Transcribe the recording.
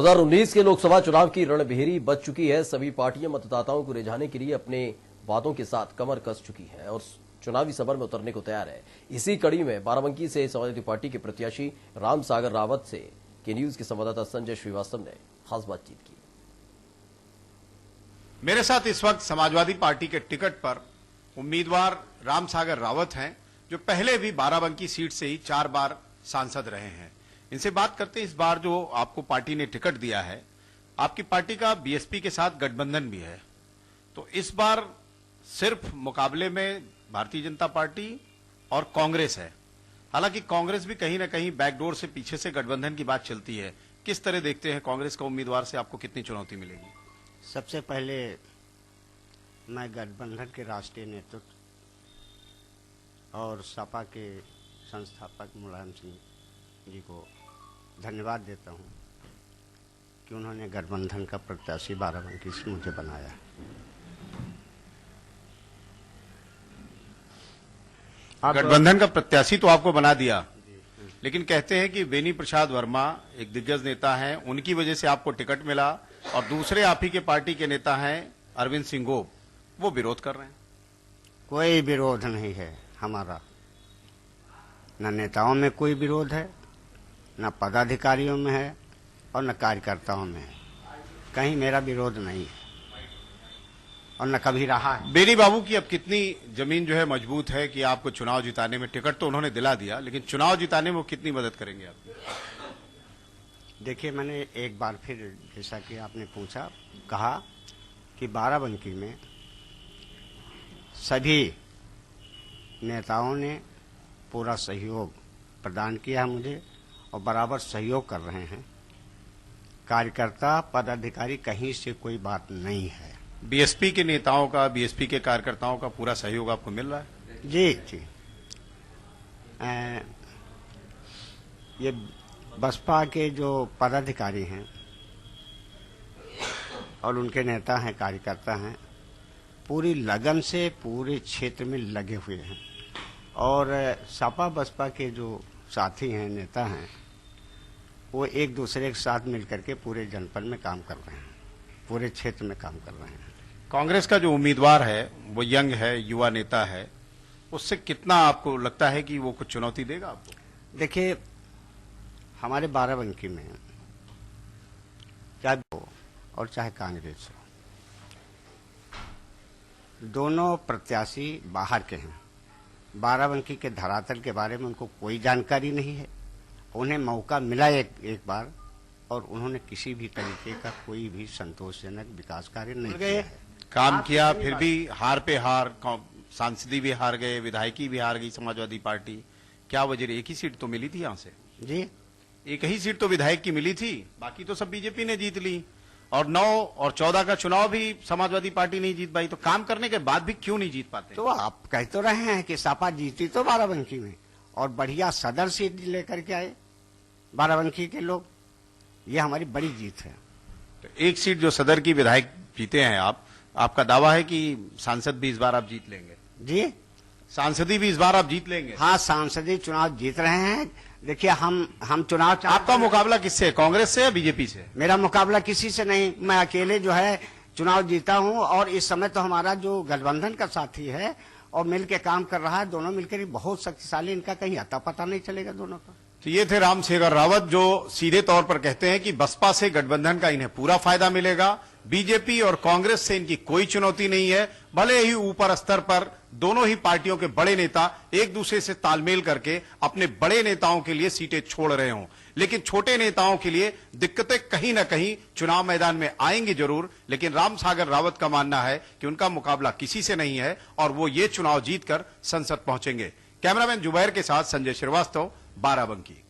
2019 के लोकसभा चुनाव की रणभेरी बज चुकी है। सभी पार्टियां मतदाताओं को रिझाने के लिए अपने वादों के साथ कमर कस चुकी है और चुनावी सभर में उतरने को तैयार है। इसी कड़ी में बाराबंकी से समाजवादी पार्टी के प्रत्याशी राम सागर रावत से के न्यूज के संवाददाता संजय श्रीवास्तव ने खास बातचीत की। मेरे साथ इस वक्त समाजवादी पार्टी के टिकट पर उम्मीदवार राम सागर रावत हैं, जो पहले भी बाराबंकी सीट से ही 4 बार सांसद रहे हैं। इनसे बात करते हैं, इस बार जो आपको पार्टी ने टिकट दिया है, आपकी पार्टी का बीएसपी के साथ गठबंधन भी है, तो इस बार सिर्फ मुकाबले में भारतीय जनता पार्टी और कांग्रेस है। हालांकि कांग्रेस भी कहीं ना कहीं बैकडोर से पीछे से गठबंधन की बात चलती है। किस तरह देखते हैं कांग्रेस का उम्मीदवार से आपको कितनी चुनौती मिलेगी? सबसे पहले मैं गठबंधन के राष्ट्रीय नेतृत्व और सपा के संस्थापक मुलायम सिंह जी को धन्यवाद देता हूं कि उन्होंने गठबंधन का प्रत्याशी बाराबंकी से मुझे बनाया। गठबंधन का प्रत्याशी तो आपको बना दिया, लेकिन कहते हैं कि बेनी प्रसाद वर्मा एक दिग्गज नेता हैं, उनकी वजह से आपको टिकट मिला, और दूसरे आप ही के पार्टी के नेता हैं अरविंद सिंह गोप, वो विरोध कर रहे हैं। कोई विरोध नहीं है हमारा, न नेताओं में कोई विरोध है, न पदाधिकारियों में है और न कार्यकर्ताओं में है। कहीं मेरा विरोध नहीं है और न कभी रहा है। बेनी बाबू की अब कितनी जमीन जो है मजबूत है कि आपको चुनाव जिताने में, टिकट तो उन्होंने दिला दिया, लेकिन चुनाव जिताने में वो कितनी मदद करेंगे आपकी? देखिए, मैंने एक बार फिर जैसा कि आपने पूछा कहा कि बाराबंकी में सभी नेताओं ने पूरा सहयोग प्रदान किया है मुझे और बराबर सहयोग कर रहे हैं। कार्यकर्ता पदाधिकारी कहीं से कोई बात नहीं है। बीएसपी के नेताओं का, बीएसपी के कार्यकर्ताओं का पूरा सहयोग आपको मिल रहा है? जी जी। ये बसपा के जो पदाधिकारी हैं और उनके नेता हैं, कार्यकर्ता हैं, पूरी लगन से पूरे क्षेत्र में लगे हुए हैं। और सपा बसपा के जो साथी हैं, नेता हैं, वो एक दूसरे के साथ मिलकर के पूरे जनपद में काम कर रहे हैं, पूरे क्षेत्र में काम कर रहे हैं। कांग्रेस का जो उम्मीदवार है वो यंग है, युवा नेता है, उससे कितना आपको लगता है कि वो कुछ चुनौती देगा आपको? देखिए, हमारे बाराबंकी में चाहे वो और चाहे कांग्रेस हो, दोनों प्रत्याशी बाहर के हैं। बाराबंकी के धरातल के बारे में उनको कोई जानकारी नहीं है। उन्हें मौका मिला एक बार और उन्होंने किसी भी तरीके का कोई भी संतोषजनक विकास कार्य नहीं किया है। काम किया, फिर भी हार पे हार, सांसदी भी हार गए, विधायकी भी हार गई समाजवादी पार्टी। क्या वजह? एक ही सीट तो मिली थी यहाँ से जी, एक ही सीट तो विधायक की मिली थी, बाकी तो सब बीजेपी ने जीत ली। और 9 और 14 का चुनाव भी समाजवादी पार्टी नहीं जीत पाई, तो काम करने के बाद भी क्यों नहीं जीत पाते? तो आप कह तो रहे हैं कि सपा जीती तो बाराबंकी में और बढ़िया सदर सीट लेकर के आए बाराबंकी के लोग। ये हमारी बड़ी जीत है। तो एक सीट जो सदर की विधायक जीते हैं आपका दावा है कि सांसद भी इस बार आप जीत लेंगे? जी, सांसदी भी इस बार आप जीत लेंगे? हाँ, सांसदीय चुनाव जीत रहे हैं। देखिए, हम चुनाव, आपका मुकाबला किससे? कांग्रेस से या बीजेपी से? मेरा मुकाबला किसी से नहीं, मैं अकेले जो है चुनाव जीता हूं। और इस समय तो हमारा जो गठबंधन का साथी है और मिलकर काम कर रहा है, दोनों मिलकर बहुत शक्तिशाली, इनका कहीं अता पता नहीं चलेगा दोनों का। तो ये थे राम सागर रावत, जो सीधे तौर पर कहते हैं कि बसपा से गठबंधन का इन्हें पूरा फायदा मिलेगा, बीजेपी और कांग्रेस से इनकी कोई चुनौती नहीं है। भले ही ऊपर स्तर पर दोनों ही पार्टियों के बड़े नेता एक दूसरे से तालमेल करके अपने बड़े नेताओं के लिए सीटें छोड़ रहे हों, लेकिन छोटे नेताओं के लिए दिक्कतें कहीं ना कहीं चुनाव मैदान में आएंगी जरूर। लेकिन राम सागर रावत का मानना है कि उनका मुकाबला किसी से नहीं है और वो ये चुनाव जीतकर संसद पहुंचेंगे। कैमरामैन जुबैर के साथ संजय श्रीवास्तव, बाराबंकी।